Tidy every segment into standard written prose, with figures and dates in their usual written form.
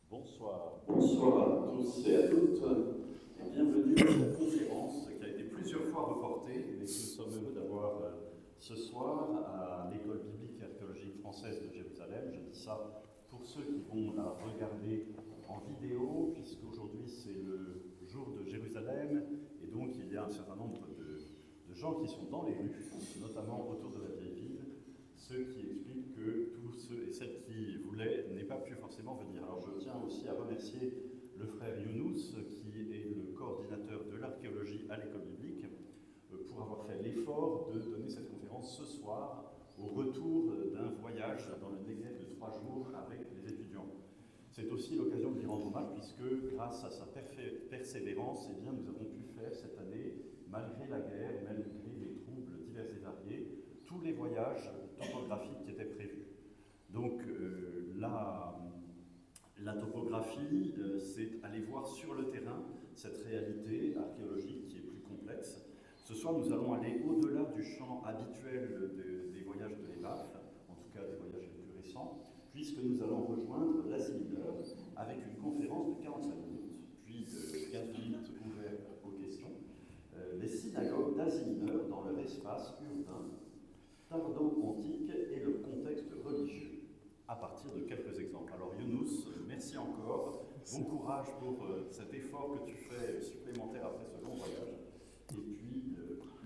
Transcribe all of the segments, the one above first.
Bonsoir à tous et à toutes et bienvenue à cette conférence qui a été plusieurs fois reportée et que nous sommes heureux d'avoir ce soir à l'École biblique et archéologique française de Jérusalem. Je dis ça pour ceux qui vont la regarder en vidéo, puisqu'aujourd'hui c'est le jour de Jérusalem et donc il y a un certain nombre de gens qui sont dans les rues, notamment autour de la vieille ville, ce qui explique que tous ceux et celles qui voulaient n'aient pas pu forcément venir. Alors je tiens aussi à remercier le frère Younous, qui est le coordinateur de l'archéologie à l'école biblique, pour avoir fait l'effort de donner cette conférence ce soir au retour d'un voyage dans le Negev de 3 jours avec les étudiants. C'est aussi l'occasion de lui rendre hommage puisque grâce à sa persévérance, eh bien, nous avons pu faire cette année, malgré la guerre, malgré les troubles divers et variés, tous les voyages topographiques qui étaient prévus. Donc la topographie, c'est aller voir sur le terrain cette réalité archéologique qui est plus complexe. Ce soir, nous allons aller au-delà du champ habituel des voyages de l'EBAF, en tout cas des voyages les plus récents, puisque nous allons rejoindre l'Asie mineure avec une conférence de 45 minutes, puis 15 minutes ouvertes aux questions. Les synagogues d'Asie mineure dans leur espace urbain, tardo-antique et le contexte religieux, à partir de quelques exemples. Alors Younous, merci encore, bon courage pour cet effort que tu fais supplémentaire après ce long voyage. Et puis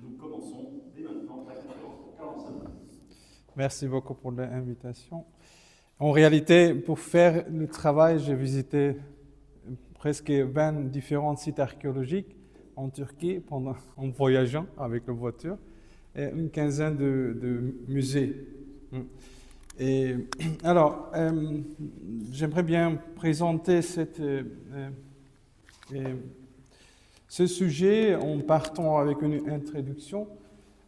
nous commençons dès maintenant la conférence pour 45 minutes. Merci beaucoup pour l'invitation. En réalité, pour faire le travail, j'ai visité presque 20 différents sites archéologiques en Turquie en voyageant avec la voiture et une quinzaine de musées. Et alors, j'aimerais bien présenter ce sujet en partant avec une introduction.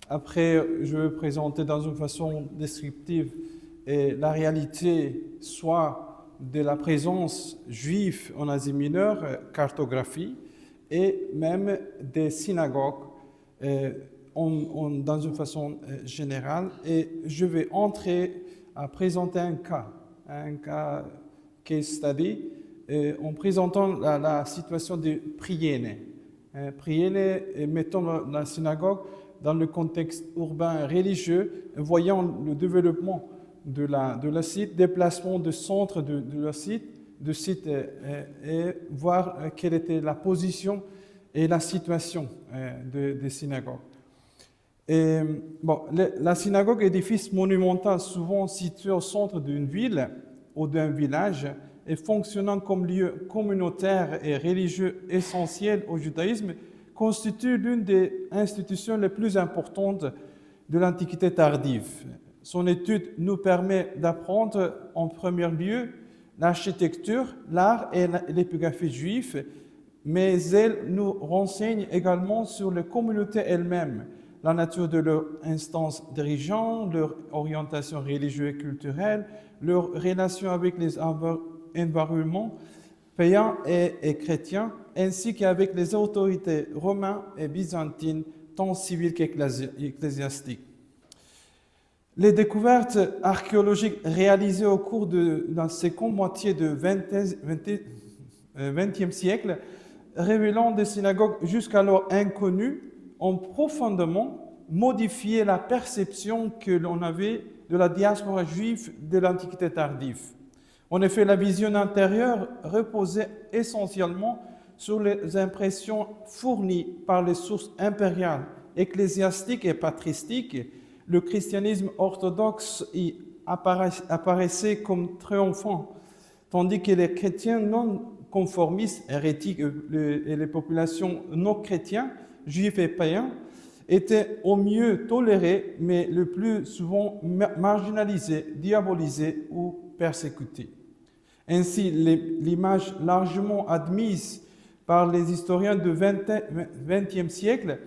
Après, je vais présenter dans une façon descriptive la réalité, soit de la présence juive en Asie mineure, cartographie, et même des synagogues dans une façon générale. Et je vais entrer à présenter un cas case study, en présentant la situation de Priene. Priene, mettons la synagogue dans le contexte urbain religieux, voyant le développement de la site, déplacement de centre de la site, et voir quelle était la position et la situation des synagogues. Et, la synagogue, édifice monumental souvent situé au centre d'une ville ou d'un village et fonctionnant comme lieu communautaire et religieux essentiel au judaïsme, constitue l'une des institutions les plus importantes de l'Antiquité tardive. Son étude nous permet d'apprendre en premier lieu l'architecture, l'art et l'épigraphie juive, mais elle nous renseigne également sur les communautés elles-mêmes, la nature de leur instance dirigeante, leur orientation religieuse et culturelle, leur relation avec les environnements païens et chrétiens, ainsi qu'avec les autorités romaines et byzantines, tant civiles qu'ecclésiastiques. Les découvertes archéologiques réalisées au cours de la seconde moitié du XXe siècle, révélant des synagogues jusqu'alors inconnues, ont profondément modifié la perception que l'on avait de la diaspora juive de l'Antiquité tardive. En effet, la vision antérieure reposait essentiellement sur les impressions fournies par les sources impériales, ecclésiastiques et patristiques. Le christianisme orthodoxe y apparaissait comme triomphant, tandis que les chrétiens non conformistes, hérétiques et les populations non chrétiennes, juifs et païens, étaient au mieux tolérés, mais le plus souvent marginalisés, diabolisés ou persécutés. Ainsi, l'image largement admise par les historiens du XXe siècle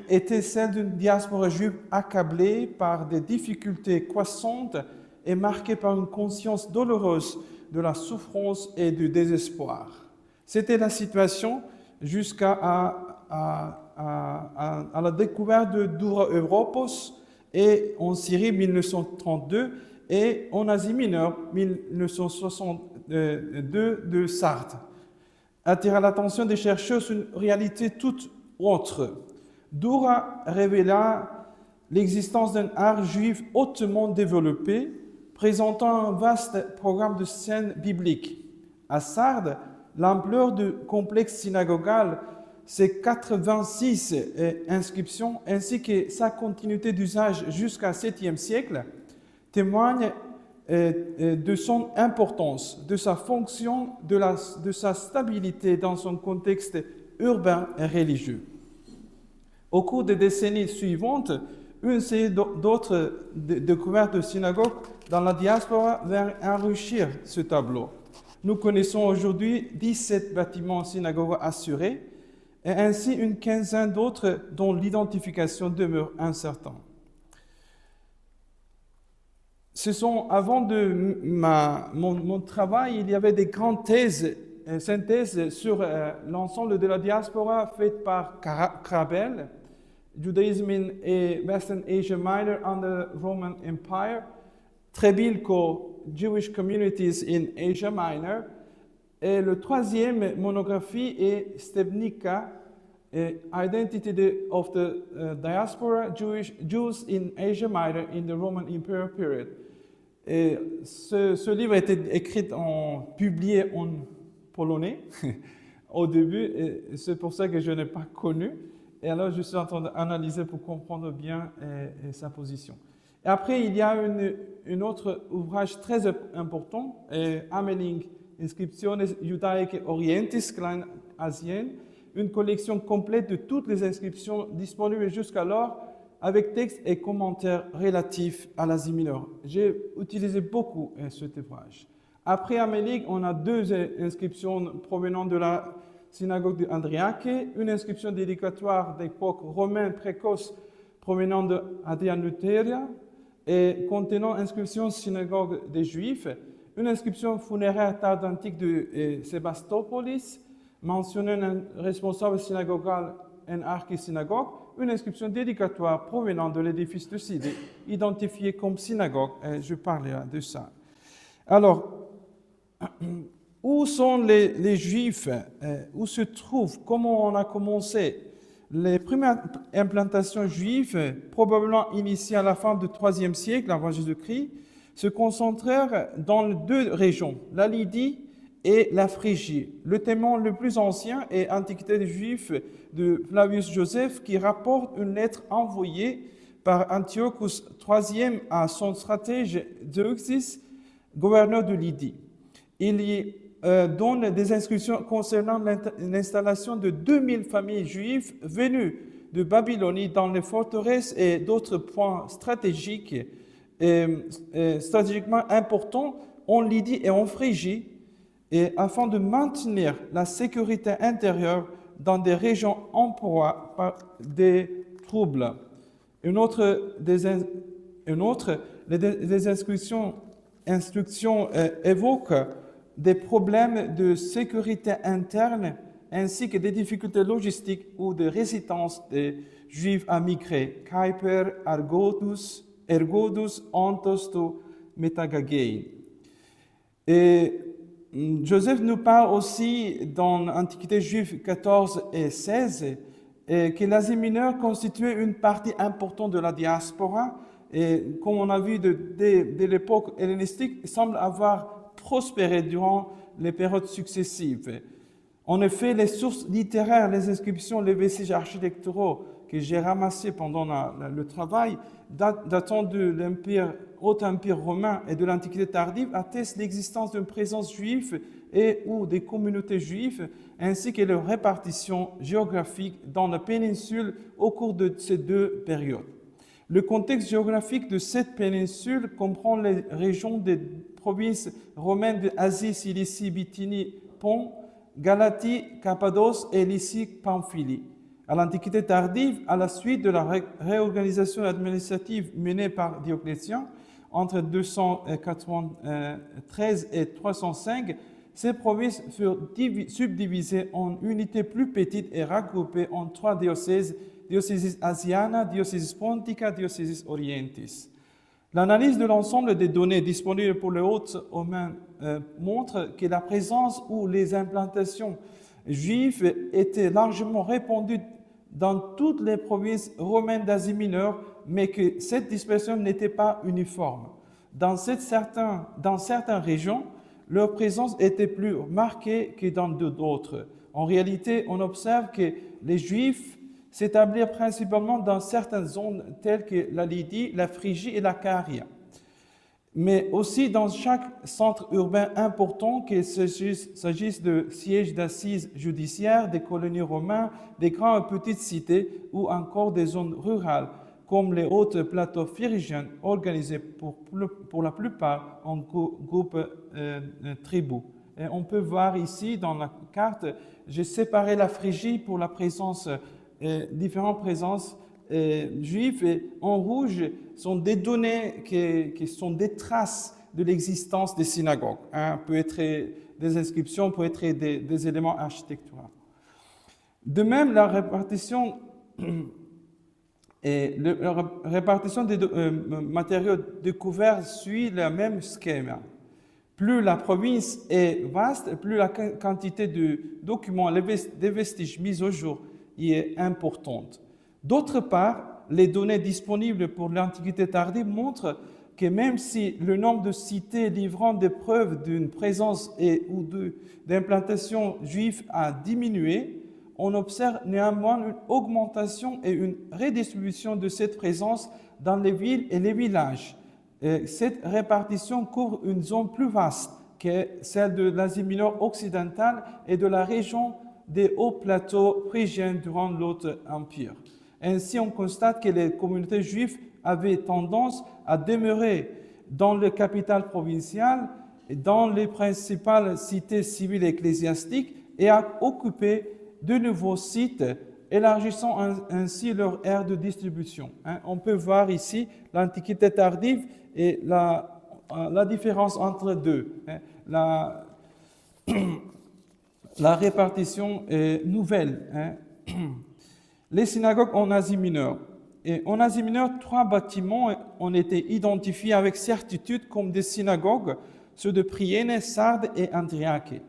était celle d'une diaspora juive accablée par des difficultés croissantes et marquée par une conscience douloureuse de la souffrance et du désespoir. C'était la situation jusqu'à la découverte de Dura Europos et en Syrie 1932 et en Asie mineure, 1962 de Sartre, attira l'attention des chercheurs sur une réalité toute autre. Doura révéla l'existence d'un art juif hautement développé, présentant un vaste programme de scènes bibliques. À Sardes, l'ampleur du complexe synagogal, ses 86 inscriptions, ainsi que sa continuité d'usage jusqu'à 7e siècle, témoignent de son importance, de sa fonction, de sa stabilité dans son contexte urbain et religieux. Au cours des décennies suivantes, une série d'autres découvertes de synagogues dans la diaspora vint enrichir ce tableau. Nous connaissons aujourd'hui 17 bâtiments synagogues assurés et ainsi une quinzaine d'autres dont l'identification demeure incertaine. Avant de mon travail, il y avait des grandes synthèses sur l'ensemble de la diaspora faites par Krabel, Judaism in Western Asia Minor under Roman Empire, Trebilko, Jewish Communities in Asia Minor, et le troisième monographie est Stebnica, Identity of the Diaspora, Jews in Asia Minor in the Roman Imperial Period. Et ce livre a été publié en polonais au début, et c'est pour ça que je n'ai pas connu. Et alors, je suis en train d'analyser pour comprendre bien sa position. Et après, il y a un autre ouvrage très important, Ameling, Inscriptiones Judaicae Orientis Kleinasiennes, une collection complète de toutes les inscriptions disponibles jusqu'alors, avec textes et commentaires relatifs à l'Asie mineure. J'ai utilisé beaucoup cet ouvrage. Après Ameling, on a deux inscriptions provenant de la synagogue d'Andriache, une inscription dédicatoire d'époque romaine précoce provenant d'Adrianuteria et contenant inscription synagogue des Juifs, une inscription funéraire tarde antique de Sébastopolis, mentionnant un responsable synagogal en archisynagogue, une inscription dédicatoire provenant de l'édifice de Sidée, identifié comme synagogue. Je parlerai de ça. Alors, où sont les Juifs? Où se trouvent? Comment on a commencé? Les premières implantations juives, probablement initiées à la fin du IIIe siècle avant Jésus-Christ, se concentrèrent dans deux régions, la Lydie et la Phrygie. Le témoin le plus ancien est Antiquité des Juifs de Flavius Joseph, qui rapporte une lettre envoyée par Antiochus III à son stratège Zeuxis, gouverneur de Lydie. Il y donne des inscriptions concernant l'installation de 2000 familles juives venues de Babylonie dans les forteresses et d'autres points stratégiques stratégiquement importants en Lydie et en Phrygie, et afin de maintenir la sécurité intérieure dans des régions en proie par des troubles. Une autre des instructions évoquent des problèmes de sécurité interne ainsi que des difficultés logistiques ou de résidence des Juifs à migrer. Kuiper, Ergodus, Antosto, Metagagei. Et Joseph nous parle aussi dans l'Antiquité juive 14 et 16 que l'Asie mineure constituait une partie importante de la diaspora et comme on a vu dès l'époque hellénistique, semble avoir prospéré durant les périodes successives. En effet, les sources littéraires, les inscriptions, les vestiges architecturaux que j'ai ramassés pendant le travail, datant de l'Empire, Haut Empire romain et de l'Antiquité tardive, attestent l'existence d'une présence juive et ou des communautés juives, ainsi que leur répartition géographique dans la péninsule au cours de ces deux périodes. Le contexte géographique de cette péninsule comprend les régions des provinces romaines d'Asie, Cilicie, Bithynie, Pont, Galatie, Cappadoce et Lycie, Pamphylie. À l'Antiquité tardive, à la suite de la réorganisation administrative menée par Dioclétien entre 293 et 305, ces provinces furent subdivisées en unités plus petites et regroupées en trois diocèses: Diocèsis Asiana, Diocèsis Pontica, Diocèsis Orientis. L'analyse de l'ensemble des données disponibles pour les hôtes romains montre que la présence ou les implantations juives étaient largement répandues dans toutes les provinces romaines d'Asie mineure, mais que cette dispersion n'était pas uniforme. Dans certaines régions, leur présence était plus marquée que dans d'autres. En réalité, on observe que les Juifs s'établirent principalement dans certaines zones telles que la Lydie, la Phrygie et la Caria, mais aussi dans chaque centre urbain important, qu'il s'agisse de sièges d'assises judiciaires, des colonies romaines, des grandes et petites cités ou encore des zones rurales, comme les hautes plateaux phrygiens, organisés pour la plupart en groupes tribaux. Et on peut voir ici dans la carte, j'ai séparé la Phrygie pour la présence, différentes présences juives, et en rouge sont des données qui sont des traces de l'existence des synagogues. Peut être des inscriptions, peut être des éléments architecturaux. De même, la répartition des matériaux découverts suit le même schéma. Plus la province est vaste, plus la quantité de documents, des vestiges mis au jour y est importante. D'autre part, les données disponibles pour l'Antiquité tardive montrent que même si le nombre de cités livrant des preuves d'une présence ou d'implantation juive a diminué, on observe néanmoins une augmentation et une redistribution de cette présence dans les villes et les villages. Cette répartition couvre une zone plus vaste que celle de l'Asie mineure occidentale et de la région des hauts plateaux phrygiens durant l'Autre Empire. Ainsi, on constate que les communautés juives avaient tendance à demeurer dans les capitales provinciales, dans les principales cités civiles et ecclésiastiques et à occuper de nouveaux sites, élargissant ainsi leur aire de distribution. On peut voir ici l'Antiquité tardive et la différence entre deux. La répartition est nouvelle. Les synagogues en Asie mineure. Et en Asie mineure, 3 bâtiments ont été identifiés avec certitude comme des synagogues, ceux de Priene, Sardes et Andriaque.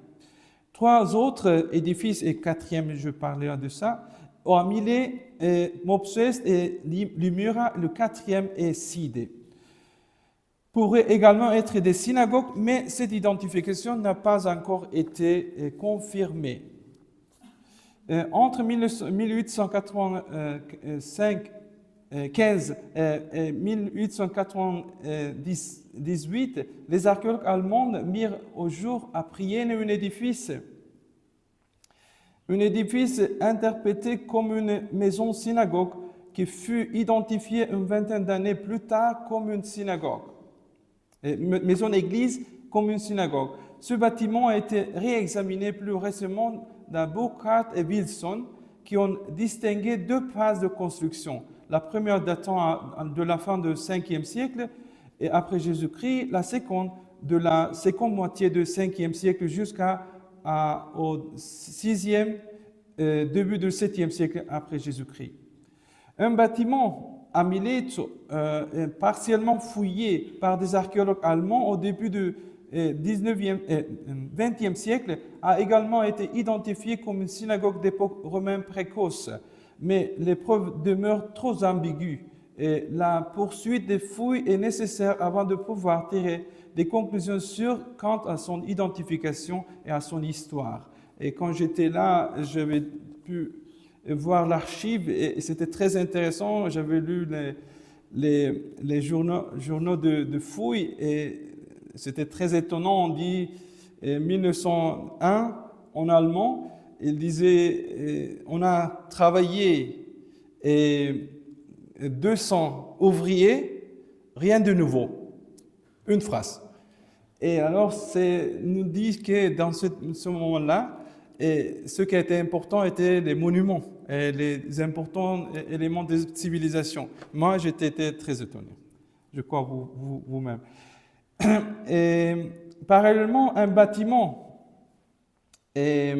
3 autres édifices, et 4e, je parlerai de ça, Oamile, Mopsuest et Limura, le 4e est Sidé. Pourraient également être des synagogues, mais cette identification n'a pas encore été confirmée. Entre 1895 et 1898, les archéologues allemands mirent au jour à Priene un édifice interprété comme une maison synagogue qui fut identifié une vingtaine d'années plus tard comme une synagogue. Maison église comme une synagogue. Ce bâtiment a été réexaminé plus récemment dans Burkhardt et Wilson, qui ont distingué 2 phases de construction. La première datant de la fin du 5e siècle et après Jésus-Christ, la seconde de la seconde moitié du 5e siècle jusqu'au 6e, début du 7e siècle après Jésus-Christ. Un bâtiment à Milet, partiellement fouillé par des archéologues allemands au début du 20e siècle, a également été identifié comme une synagogue d'époque romaine précoce, mais les preuves demeurent trop ambiguës et la poursuite des fouilles est nécessaire avant de pouvoir tirer des conclusions sûres quant à son identification et à son histoire. Et quand j'étais là, j'avais pu voir l'archive et c'était très intéressant. J'avais lu les journaux de fouilles et c'était très étonnant. On dit 1901 en allemand, il disait on a travaillé 200 ouvriers, rien de nouveau. Une phrase. Et alors, nous dit que dans ce moment-là, ce qui était important était les monuments, et les importants éléments de civilisation. Moi, j'étais très étonné. Je crois vous-même. Et parallèlement, un bâtiment est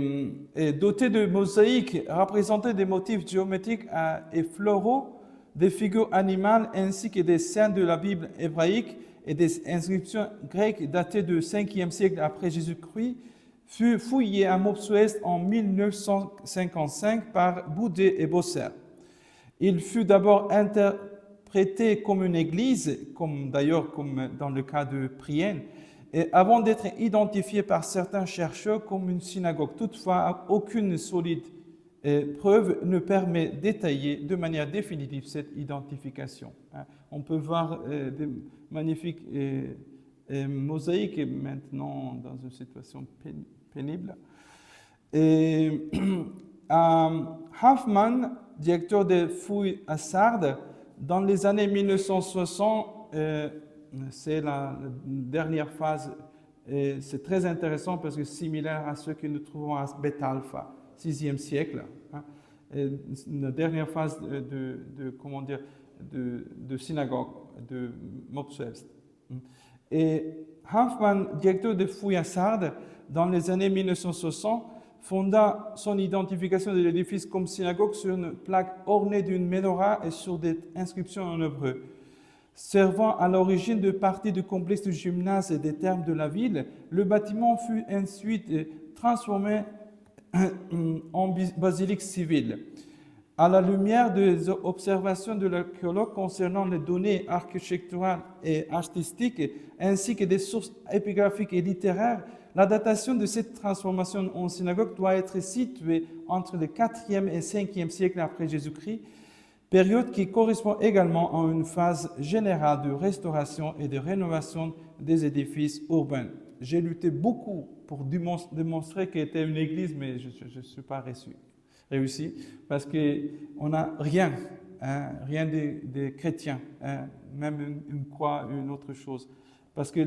doté de mosaïques représentant des motifs géométriques et floraux des figures animales ainsi que des scènes de la Bible hébraïque et des inscriptions grecques datées du 5e siècle après Jésus-Christ fut fouillé à Mopsuest en 1955 par Boudet et Bosser. Il fut d'abord interprété comme une église, comme dans le cas de Priene, et avant d'être identifié par certains chercheurs comme une synagogue. Toutefois, aucune solide preuve ne permet de détailler de manière définitive cette identification. On peut voir des magnifiques mosaïques maintenant dans une situation pénible. Et Hoffman, directeur des fouilles à Sardes, dans les années 1960, c'est la dernière phase, et c'est très intéressant parce que c'est similaire à ce que nous trouvons à Beth Alpha, 6e siècle, la dernière phase de synagogue de Mopsuest. Et Hoffman, directeur de fouilles à Sardes, dans les années 1960, fonda son identification de l'édifice comme synagogue sur une plaque ornée d'une menorah et sur des inscriptions en hébreu. Servant à l'origine de partie du complexe du gymnase et des thermes de la ville, le bâtiment fut ensuite transformé en basilique civile. À la lumière des observations de l'archéologue concernant les données architecturales et artistiques, ainsi que des sources épigraphiques et littéraires, la datation de cette transformation en synagogue doit être située entre le 4e et 5e siècle après Jésus-Christ, période qui correspond également à une phase générale de restauration et de rénovation des édifices urbains. J'ai lutté beaucoup pour démontrer qu'elle était une église, mais je ne suis pas réussi, parce qu'on n'a rien, rien des chrétiens, même une croix, une autre chose. Parce que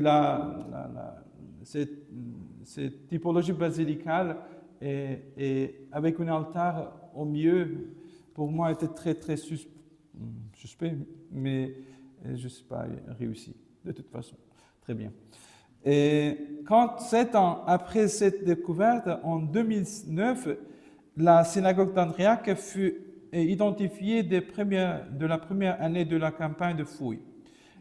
cette typologie basilicale et avec un altar au milieu, pour moi, était très, très suspect, mais je ne suis pas réussi, de toute façon. Très bien. Et 7 ans après cette découverte, en 2009, la synagogue d'Andréac fut identifiée de la première année de la campagne de fouilles.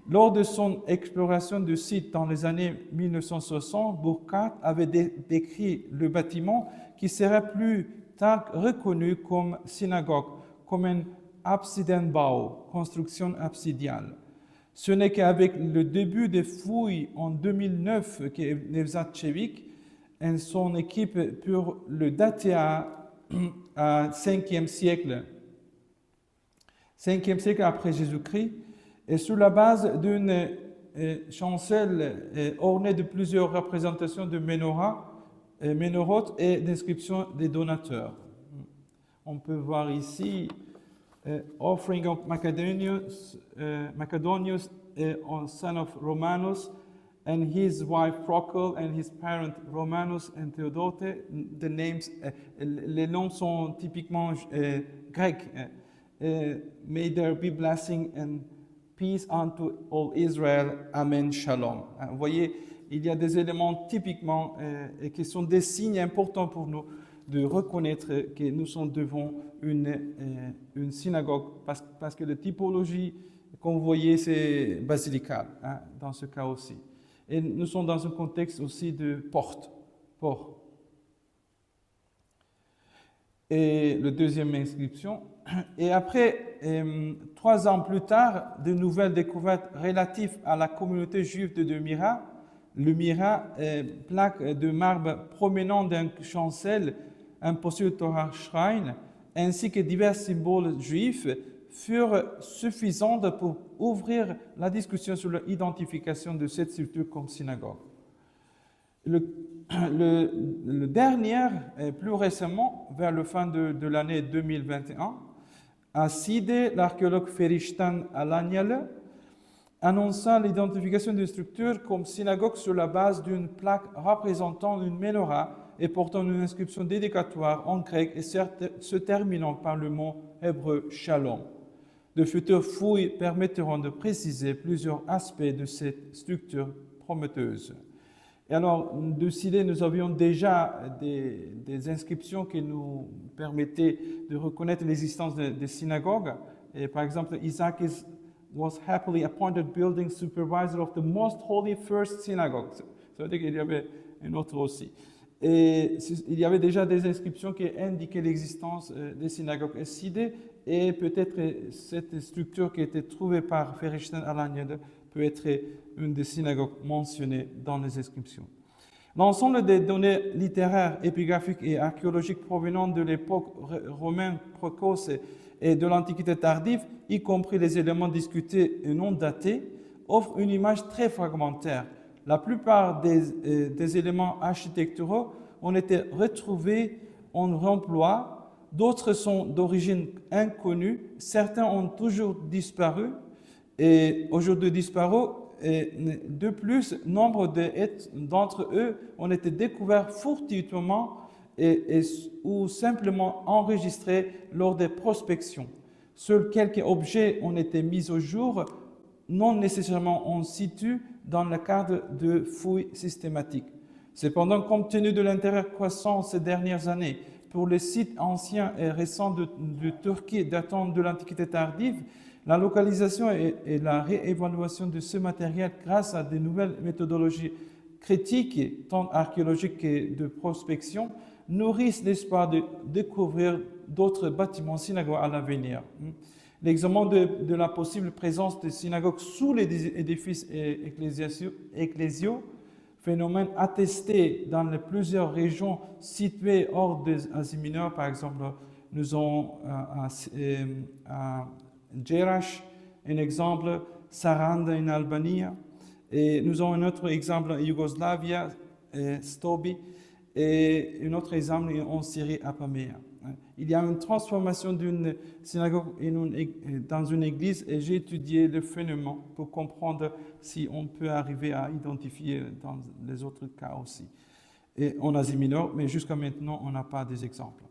Lors de son exploration du site dans les années 1960, Burkhardt avait décrit le bâtiment qui serait plus tard reconnu comme synagogue, comme un Apsidenbau, construction absidiale. Ce n'est qu'avec le début des fouilles en 2009 que Nevzatchevik et son équipe purent le dater à 5e siècle après Jésus-Christ, et sur la base d'une chancelle ornée de plusieurs représentations de ménorot et d'inscriptions des donateurs. On peut voir ici Offering of Macedonius, son of Romanus, and his wife Procol, and his parents Romanus and Theodote. Les noms sont typiquement grecs. May there be blessing and peace unto all Israel. Amen. Shalom. Vous voyez, il y a des éléments typiquement qui sont des signes importants pour nous de reconnaître que nous sommes devant une synagogue, parce que la typologie qu'on voyait, c'est basilical, dans ce cas aussi. Et nous sommes dans un contexte aussi de port. Et le deuxième inscription. Et après, 3 ans plus tard, de nouvelles découvertes relatives à la communauté juive de Myra. Le Myra, plaque de marbre provenant d'un chancel, un postule Torah Shrine, ainsi que divers symboles juifs, furent suffisantes pour ouvrir la discussion sur l'identification de cette structure comme synagogue. Le dernier, plus récemment, vers la fin de l'année 2021, à Sidé, l'archéologue Ferishtan Alanyale annonça l'identification d'une structure comme synagogue sur la base d'une plaque représentant une menorah et portant une inscription dédicatoire en grec et se terminant par le mot hébreu Shalom. De futures fouilles permettront de préciser plusieurs aspects de cette structure prometteuse. Et alors, de Sidé, nous avions déjà des inscriptions qui nous permettaient de reconnaître l'existence des synagogues. Et par exemple, Isaac was happily appointed building supervisor of the most holy first synagogue. Ça veut dire qu'il y avait un autre aussi. Et il y avait déjà des inscriptions qui indiquaient l'existence des synagogues essidées, et peut-être cette structure qui a été trouvée par Ferichten Alanyede peut être une des synagogues mentionnées dans les inscriptions. L'ensemble des données littéraires, épigraphiques et archéologiques provenant de l'époque romaine précoce et de l'Antiquité tardive, y compris les éléments discutés et non datés, offrent une image très fragmentaire. La plupart des éléments architecturaux ont été retrouvés en remploi, d'autres sont d'origine inconnue, certains ont toujours disparu et aujourd'hui disparus. Et de plus, nombre d'entre eux ont été découverts furtivement ou simplement enregistrés lors des prospections. Seuls quelques objets ont été mis au jour, non nécessairement en situ, dans le cadre de fouilles systématiques. Cependant, compte tenu de l'intérêt croissant ces dernières années pour les sites anciens et récents de Turquie datant de l'Antiquité tardive, la localisation et la réévaluation de ce matériel grâce à de nouvelles méthodologies critiques, tant archéologiques que de prospection, nourrissent l'espoir de découvrir d'autres bâtiments synagogues à l'avenir. L'examen de la possible présence de synagogues sous les édifices ecclésiaux, phénomène attesté dans plusieurs régions situées hors des Asie mineure. Par exemple, nous avons à Jerash, un exemple, Saranda en Albanie, et nous avons un autre exemple en Yougoslavie, Stobi, et un autre exemple en Syrie, Apamea. Il y a une transformation d'une synagogue dans une église, et j'ai étudié le phénomène pour comprendre si on peut arriver à identifier dans les autres cas aussi. Et en Asie mineure, mais jusqu'à maintenant, on n'a pas des exemples.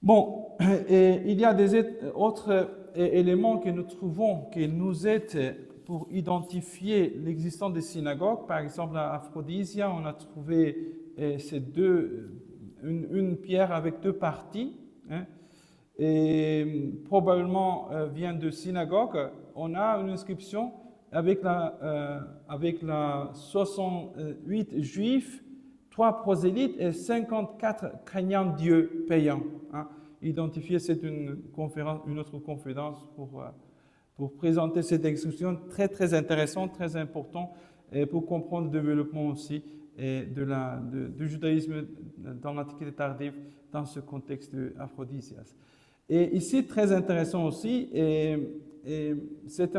Bon, et il y a des autres éléments que nous trouvons qui nous aident pour identifier l'existence des synagogues. Par exemple, à Aphrodisia, on a trouvé une pierre avec deux parties, et probablement vient de synagogue. On a une inscription avec la 68 juifs, 3 prosélytes et 54 craignants Dieu payants. Identifier, c'est une autre conférence pour présenter cette inscription très, très intéressante, très importante, et pour comprendre le développement aussi du judaïsme dans l'Antiquité tardive dans ce contexte d'Aphrodisias. Et ici, très intéressant aussi, c'est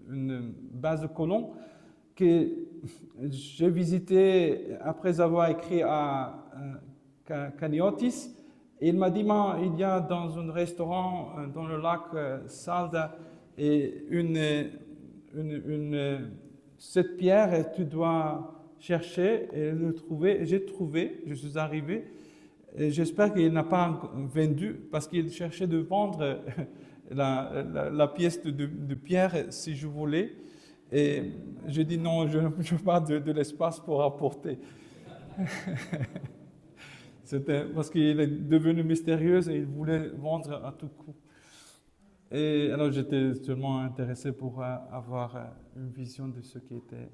une base de colons que j'ai visité après avoir écrit à Kaniotis. Il m'a dit, il y a dans un restaurant dans le lac Salda et cette pierre, tu dois chercher et le trouver. J'ai trouvé, je suis arrivé. J'espère qu'il n'a pas vendu parce qu'il cherchait de vendre la pièce de pierre si je voulais. Et j'ai dit non, je n'ai pas de l'espace pour apporter. C'était parce qu'il est devenu mystérieux et il voulait vendre à tout coup. Et alors j'étais seulement intéressé pour avoir une vision de ce qui était.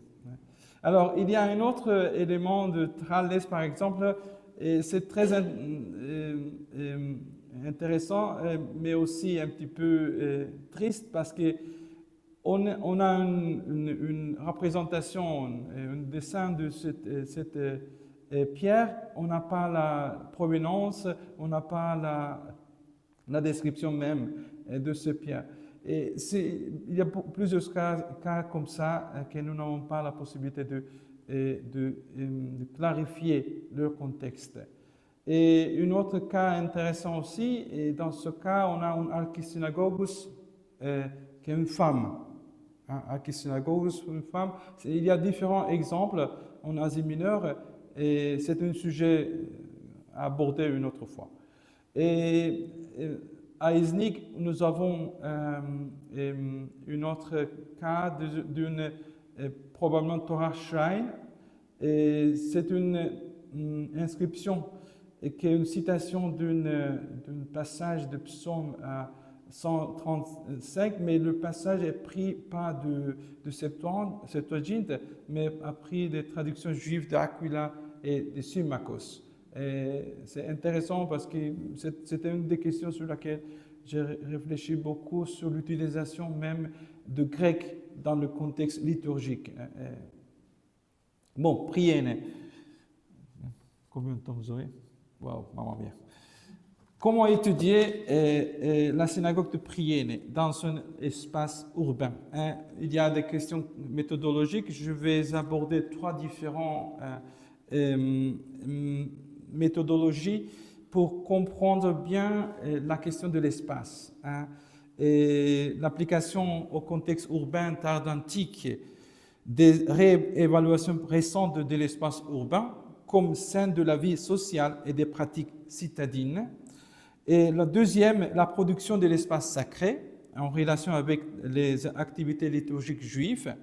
Alors il y a un autre élément de Tralles par exemple, et c'est très intéressant, mais aussi un petit peu triste parce que on a une représentation, un dessin de cette pierre, on n'a pas la provenance, on n'a pas la description même de ce pierre. Et il y a plusieurs cas comme ça que nous n'avons pas la possibilité de clarifier leur contexte. Et un autre cas intéressant aussi, et dans ce cas, on a un archisynagogus qui est une femme. Archisynagogus, une femme. Il y a différents exemples en Asie mineure, et c'est un sujet à aborder une autre fois. Et à Iznik, nous avons un autre cas d'une probablement Torah Shrine. Et c'est une inscription et qui est une citation d'un passage de Psaume 135, mais le passage est pris pas de Septuagint, mais a pris des traductions juives d'Aquila et de Symmachos. C'est intéressant parce que c'était une des questions sur laquelle j'ai réfléchi beaucoup, sur l'utilisation même de grec dans le contexte liturgique. Bon, priene. Combien de temps vous aurez? Waouh, maman mia. Comment étudier la synagogue de Priene dans un espace urbain? Il y a des questions méthodologiques. Je vais aborder 3 différentes méthodologies pour comprendre bien la question de l'espace. Et l'application au contexte urbain tardo-antique des réévaluations récentes de l'espace urbain comme scène de la vie sociale et des pratiques citadines. Et la deuxième, la production de l'espace sacré en relation avec les activités liturgiques juives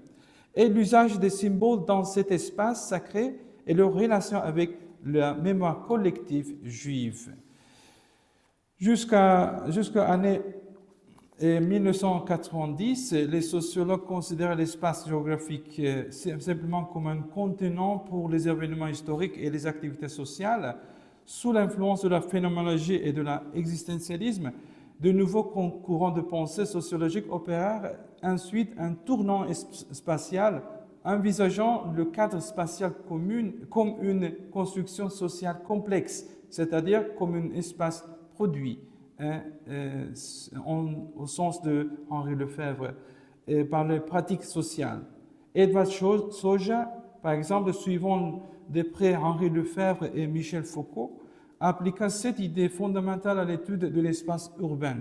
et l'usage des symboles dans cet espace sacré et leur relation avec la mémoire collective juive. Jusqu'à l'année 1990, les sociologues considèrent l'espace géographique simplement comme un contenant pour les événements historiques et les activités sociales. Sous l'influence de la phénoménologie et de l'existentialisme, de nouveaux courants de pensée sociologique opèrent ensuite un tournant spatial, envisageant le cadre spatial commun comme une construction sociale complexe, c'est-à-dire comme un espace produit, au sens de Henri Lefebvre, par les pratiques sociales. Edward Soja, par exemple, suivant de près Henri Lefebvre et Michel Foucault, appliqua cette idée fondamentale à l'étude de l'espace urbain.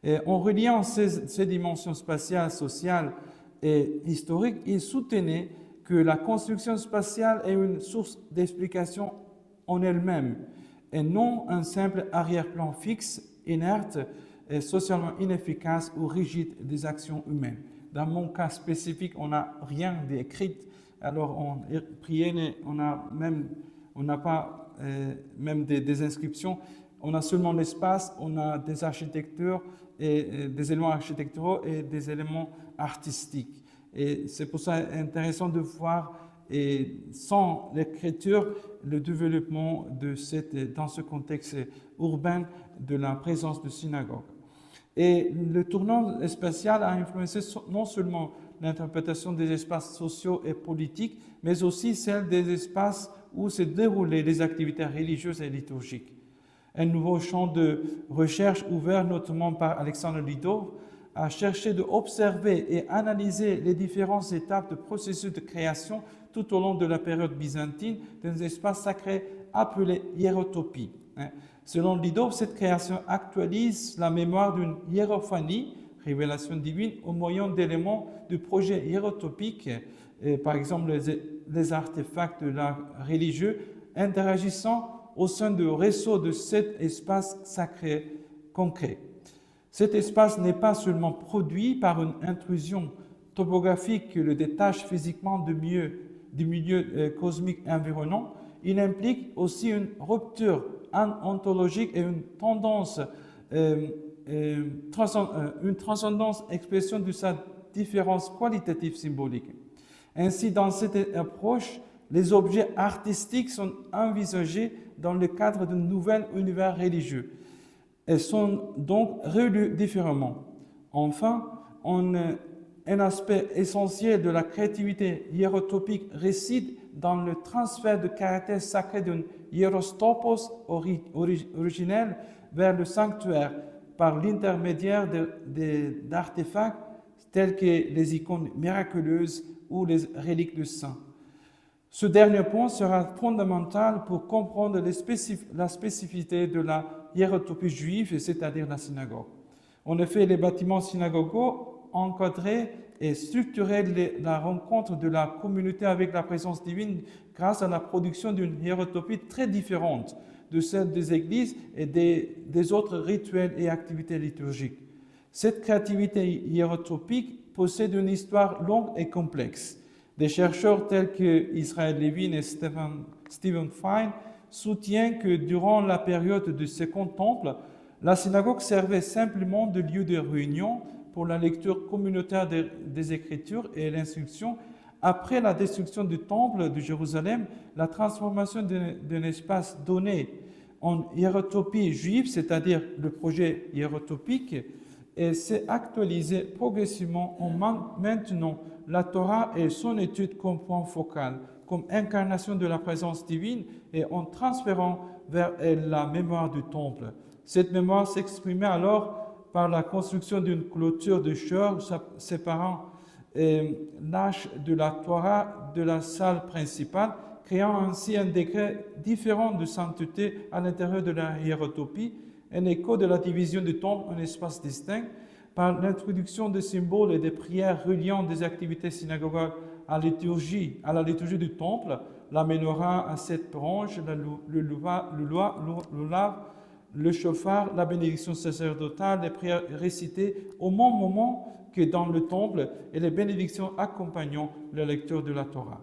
Et en reliant ces dimensions spatiales, sociales et historiques, il soutenait que la construction spatiale est une source d'explication en elle-même et non un simple arrière-plan fixe, inerte et socialement inefficace ou rigide des actions humaines. Dans mon cas spécifique, on n'a rien d'écrit. Alors, en Priene, on n'a pas même des inscriptions. On a seulement l'espace, on a des architectures, et des éléments architecturaux et des éléments artistiques. Et c'est pour ça intéressant de voir, et sans l'écriture, le développement dans ce contexte urbain de la présence de synagogues. Et le tournant spatial a influencé non seulement l'interprétation des espaces sociaux et politiques, mais aussi celle des espaces où se déroulaient les activités religieuses et liturgiques. Un nouveau champ de recherche ouvert notamment par Alexandre Lidov a cherché d'observer et analyser les différentes étapes de processus de création tout au long de la période byzantine d'un espace sacré appelé hiérotopie. Selon Lidov, cette création actualise la mémoire d'une hiérophanie, révélation divine, au moyen d'éléments du projet hiérotopique, par exemple les artefacts de l'art religieux, interagissant au sein du réseau de cet espace sacré concret. Cet espace n'est pas seulement produit par une intrusion topographique qui le détache physiquement du milieu cosmique environnant, il implique aussi une rupture ontologique et une transcendance expression de sa différence qualitative symbolique. Ainsi, dans cette approche, les objets artistiques sont envisagés dans le cadre d'un nouvel univers religieux et sont donc relus différemment. Enfin, un aspect essentiel de la créativité hiérotopique réside dans le transfert de caractère sacré d'un hierostopos originel vers le sanctuaire par l'intermédiaire d'artefacts tels que les icônes miraculeuses ou les reliques de saints. Ce dernier point sera fondamental pour comprendre la spécificité de la hiérotopie juive, c'est-à-dire la synagogue. En effet, les bâtiments synagogaux encadrés et structuraient la rencontre de la communauté avec la présence divine grâce à la production d'une hiérotopie très différente de celle des églises et des autres rituels et activités liturgiques. Cette créativité hiérotopique possède une histoire longue et complexe. Des chercheurs tels que Israël Levin et Stephen Fine soutient que durant la période du Second Temple, la synagogue servait simplement de lieu de réunion pour la lecture communautaire des Écritures et l'instruction. Après la destruction du Temple de Jérusalem, la transformation d'un espace donné en hiérotopie juive, c'est-à-dire le projet hiérotopique, s'est actualisé progressivement en maintenant la Torah et son étude comme point focal, comme incarnation de la présence divine et en transférant vers elle la mémoire du Temple. Cette mémoire s'exprimait alors par la construction d'une clôture de chœur séparant l'arche de la Torah de la salle principale, créant ainsi un degré différent de sainteté à l'intérieur de la hiérotopie, un écho de la division du temple en espaces distincts, par l'introduction des symboles et des prières reliant des activités synagogales à la liturgie du temple, la menorah à 7 branches, le lave, le chauffard, la bénédiction sacerdotale, les prières récitées au même moment que dans le temple et les bénédictions accompagnant la lecture de la Torah.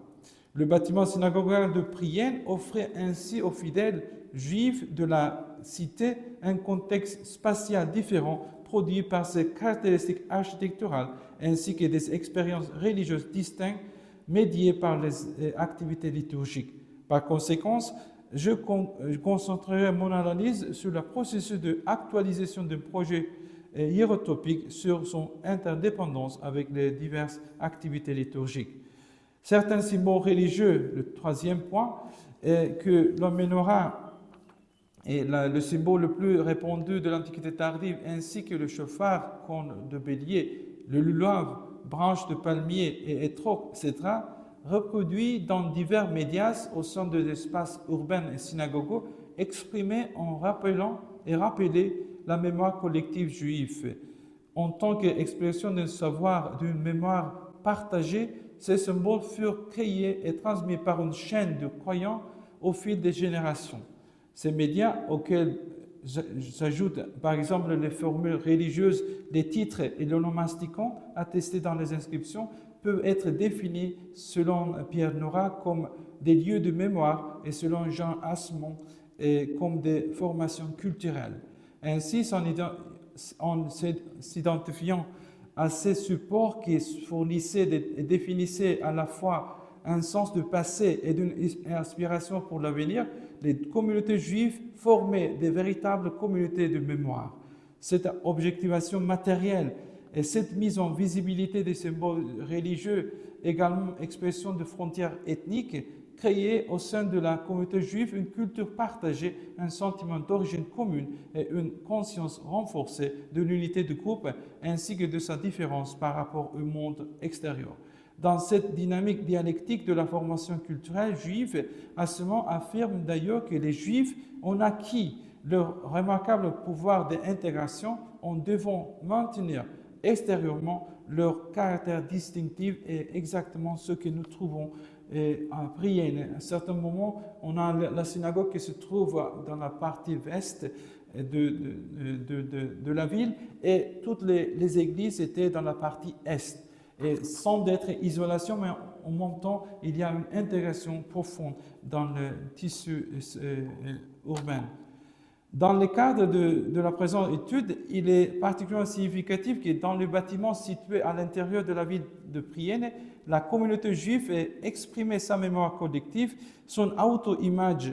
Le bâtiment synagogal de Priene offrait ainsi aux fidèles juifs de la cité un contexte spatial différent produit par ses caractéristiques architecturales ainsi que des expériences religieuses distinctes médiées par les activités liturgiques. Par conséquent, je concentrerai mon analyse sur le processus d'actualisation d'un projet hiérotopique sur son interdépendance avec les diverses activités liturgiques. Certains symboles religieux, le troisième point, que la menorah est le symbole le plus répandu de l'Antiquité tardive, ainsi que le chauffard, corne de bélier, le lulav, branche de palmier et étroc, etc., reproduits dans divers médias au sein de l'espace urbain et synagogaux, exprimés en rappelant et rappeler la mémoire collective juive. En tant qu'expression d'un savoir, d'une mémoire partagée, ces symboles furent créés et transmis par une chaîne de croyants au fil des générations. Ces médias, auxquels s'ajoutent par exemple les formules religieuses, les titres et l'onomasticon attestés dans les inscriptions, peuvent être définis selon Pierre Nora comme des lieux de mémoire et selon Jean Assemont comme des formations culturelles. Ainsi, en s'identifiant à ces supports qui fournissaient et définissaient à la fois un sens du passé et d'une inspiration pour l'avenir, les communautés juives formaient des véritables communautés de mémoire. Cette objectivation matérielle et cette mise en visibilité des symboles religieux, également expression de frontières ethniques, créaient au sein de la communauté juive une culture partagée, un sentiment d'origine commune et une conscience renforcée de l'unité du groupe ainsi que de sa différence par rapport au monde extérieur. Dans cette dynamique dialectique de la formation culturelle juive, Assemont affirme d'ailleurs que les Juifs ont acquis leur remarquable pouvoir d'intégration en devant maintenir extérieurement leur caractère distinctif et exactement ce que nous trouvons à Priene. À un certain moment, on a la synagogue qui se trouve dans la partie ouest de la ville et toutes les églises étaient dans la partie est. Et sans être isolation, mais en même temps, il y a une intégration profonde dans le tissu urbain. Dans le cadre de la présente étude, il est particulièrement significatif que dans le bâtiment situé à l'intérieur de la ville de Priene, la communauté juive a exprimé sa mémoire collective, son auto-image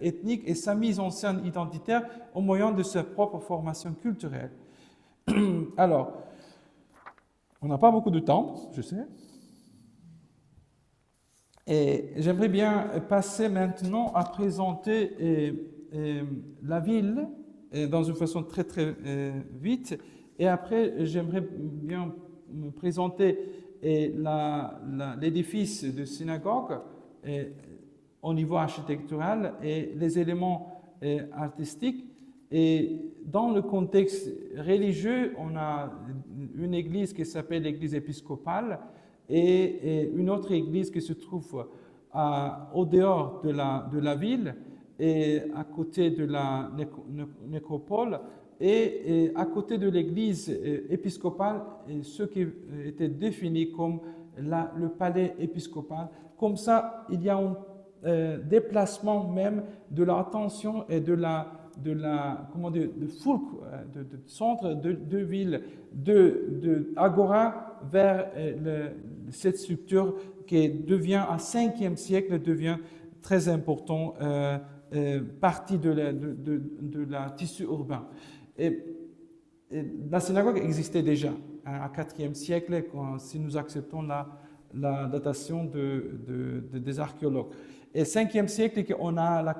ethnique et sa mise en scène identitaire au moyen de sa propre formation culturelle. Alors, on n'a pas beaucoup de temps, je sais. Et j'aimerais bien passer maintenant à présenter la ville dans une façon très très vite. Et après, j'aimerais bien me présenter l'édifice de synagogue au niveau architectural et les éléments artistiques. Et dans le contexte religieux, on a une église qui s'appelle l'église épiscopale et une autre église qui se trouve au dehors de la ville et à côté de la nécropole et à côté de l'église épiscopale, ce qui était défini comme le palais épiscopal. Comme ça, il y a déplacement même de l'attention et de comment dire, de foule, de centre de ville, de Agora vers cette structure qui devient, à 5e siècle, devient très important, partie de la tissu urbain. Et la synagogue existait déjà à 4e siècle, si nous acceptons la datation des archéologues. Et 5e siècle, on a la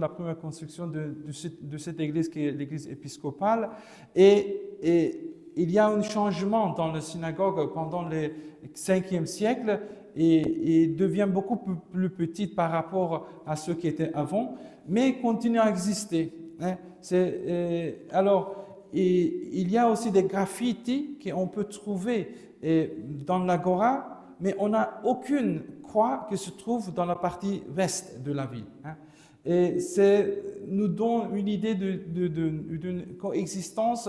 première construction de cette église qui est l'église épiscopale. Et il y a un changement dans la synagogue pendant le 5e siècle et devient beaucoup plus petite par rapport à ce qui était avant, mais continue à exister. Alors, il y a aussi des graffitis qu'on peut trouver dans l'agora, mais on n'a aucune croix qui se trouve dans la partie ouest de la ville. Et ça nous donne une idée d'une coexistence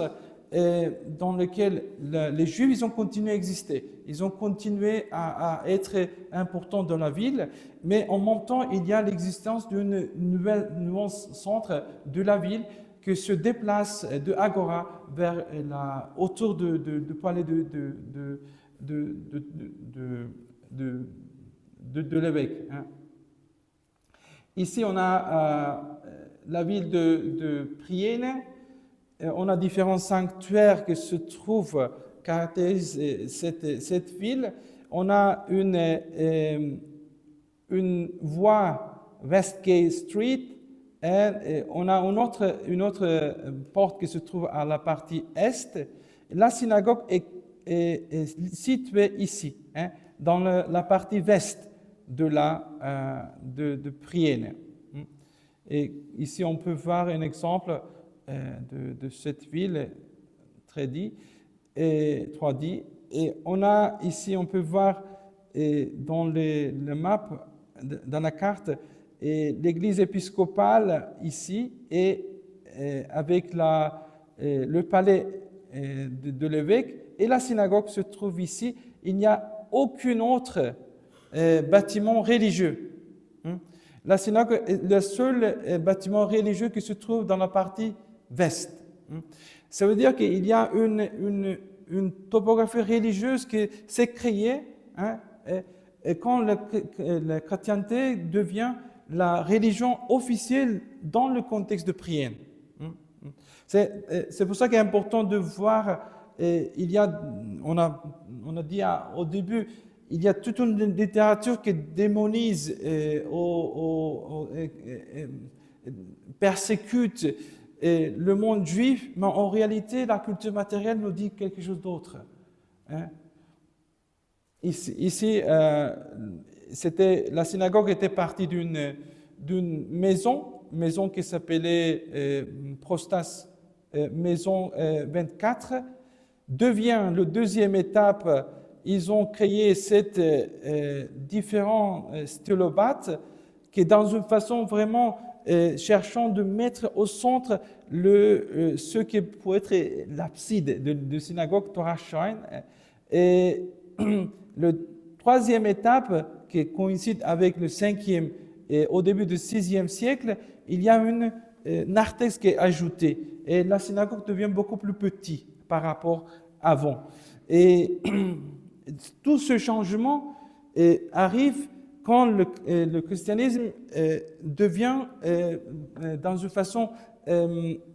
dans laquelle les Juifs ils ont continué à exister. Ils ont continué à être importants dans la ville, mais en même temps, il y a l'existence d'une nouvelle nuance centre de la ville qui se déplace de Agora vers autour du palais de l'évêque. Ici, on a la ville de Priene. On a différents sanctuaires qui se trouvent, caractérisent cette ville. On a une voie Westgate Street et on a une autre porte qui se trouve à la partie est. La synagogue est située ici, dans la partie ouest de Priene. Et ici, on peut voir un exemple de cette ville 3D. Et on a ici, on peut voir dans le map, dans la carte, l'église épiscopale ici et avec le palais de l'évêque, et la synagogue se trouve ici. Il n'y a aucun autre bâtiment religieux. La synagogue est le seul bâtiment religieux qui se trouve dans la partie ouest. Ça veut dire qu'il y a une topographie religieuse qui s'est créée et quand la chrétienté devient la religion officielle dans le contexte de prière. C'est pour ça qu'il est important de voir, on a dit au début, il y a toute une littérature qui démonise, persécute le monde juif, mais en réalité, la culture matérielle nous dit quelque chose d'autre. Ici, la synagogue était partie d'une maison qui s'appelait Prostas Maison 24, devient la deuxième étape. Ils ont créé cette différents stylobates qui, dans une façon vraiment cherchant de mettre au centre ce qui pourrait être l'abside de synagogue Torah Shrine. Et la troisième étape, qui coïncide avec le 5e et au début du 6e siècle, il y a une narthex qui est ajoutée. Et la synagogue devient beaucoup plus petite par rapport à avant. Et tout ce changement arrive quand le christianisme devient dans une façon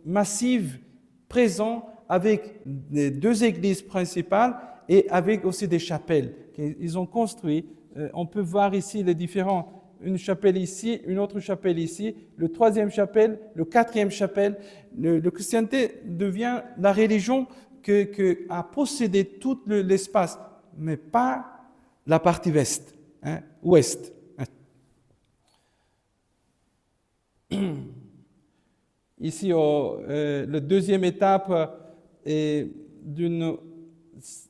massive présent avec les deux églises principales et avec aussi des chapelles qu'ils ont construites. On peut voir ici les différents, une chapelle ici, une autre chapelle ici, le troisième chapelle, le quatrième chapelle. Le christianité devient la religion qui a possédé tout l'espace, mais pas la partie ouest. Ici, la deuxième étape,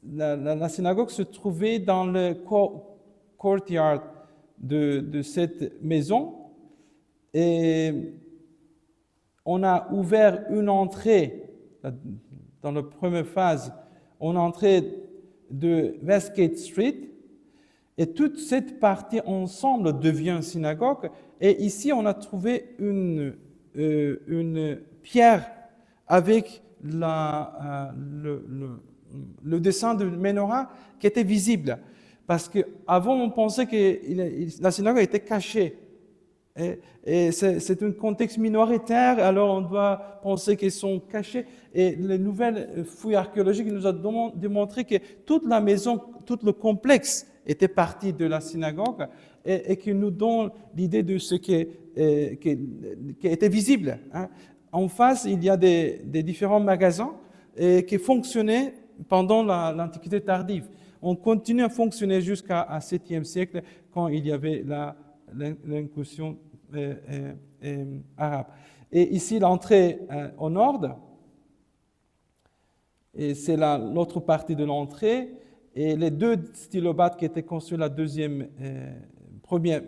la synagogue se trouvait dans le courtyard de cette maison et on a ouvert une entrée dans la première phase, une entrée de Westgate Street, et toute cette partie ensemble devient synagogue, Et ici, on a trouvé une pierre avec le dessin de menorah qui était visible. Parce qu'avant, on pensait que la synagogue était cachée. Et c'est un contexte minoritaire, alors on doit penser qu'ils sont cachés. Et les nouvelles fouilles archéologiques nous ont démontré que toute la maison, tout le complexe était partie de la synagogue et qui nous donne l'idée de ce qui était visible. En face, il y a des différents magasins qui fonctionnaient pendant l'Antiquité tardive. On continue à fonctionner jusqu'à 7e siècle quand il y avait l'incursion arabe. Et ici, l'entrée au nord, et c'est l'autre partie de l'entrée, et les deux stylobates qui étaient construits la première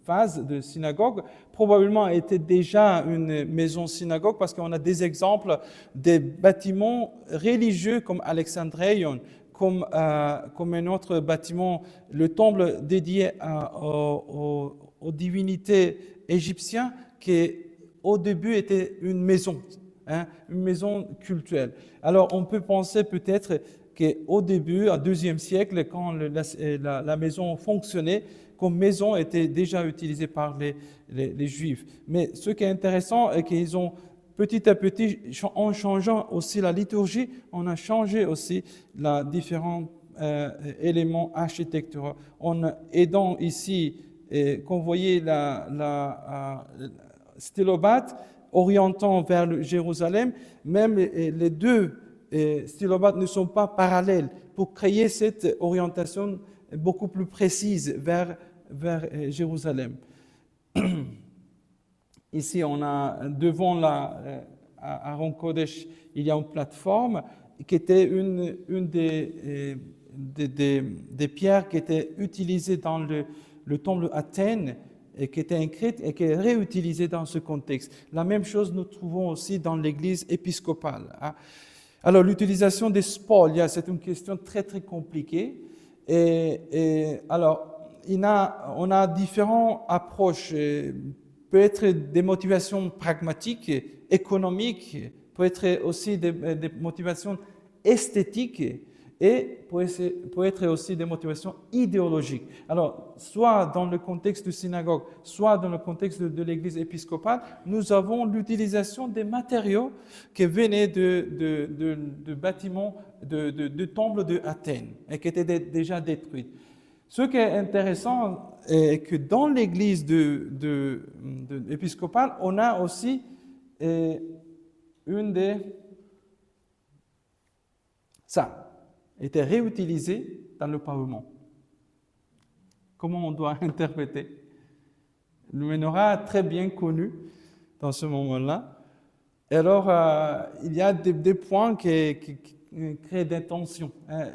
phase de synagogue, probablement étaient déjà une maison synagogue parce qu'on a des exemples des bâtiments religieux comme Alexandrion, comme un autre bâtiment, le temple dédié aux divinités égyptiennes, qui au début était une maison cultuelle. Alors on peut penser peut-être qu'au début, au IIe siècle, quand la maison fonctionnait, comme maison était déjà utilisée par les Juifs. Mais ce qui est intéressant est qu'ils ont petit à petit, en changeant aussi la liturgie, on a changé aussi les différents éléments architecturaux. En aidant ici, quand vous voyez la stylobate orientant vers Jérusalem, même les deux stylobates ne sont pas parallèles pour créer cette orientation beaucoup plus précise vers Jérusalem. Ici, on a devant Aron Kodesh, il y a une plateforme qui était une des pierres qui était utilisée dans le temple d'Athènes et qui était écrite et qui est réutilisée dans ce contexte. La même chose nous trouvons aussi dans l'église épiscopale. Alors, l'utilisation des spolia, c'est une question très, très compliquée. Alors, on a différentes approches. Peut être des motivations pragmatiques, économiques, peut être aussi des motivations esthétiques et peut être aussi des motivations idéologiques. Alors, soit dans le contexte de synagogue, soit dans le contexte de l'église épiscopale, nous avons l'utilisation des matériaux qui venaient de bâtiments, de temples d'Athènes et qui étaient déjà détruits. Ce qui est intéressant est que dans l'église épiscopale, on a aussi ça était réutilisé dans le pavement. Comment on doit interpréter? Le menorah très bien connu dans ce moment-là. Et alors, il y a des points qui créent des tensions.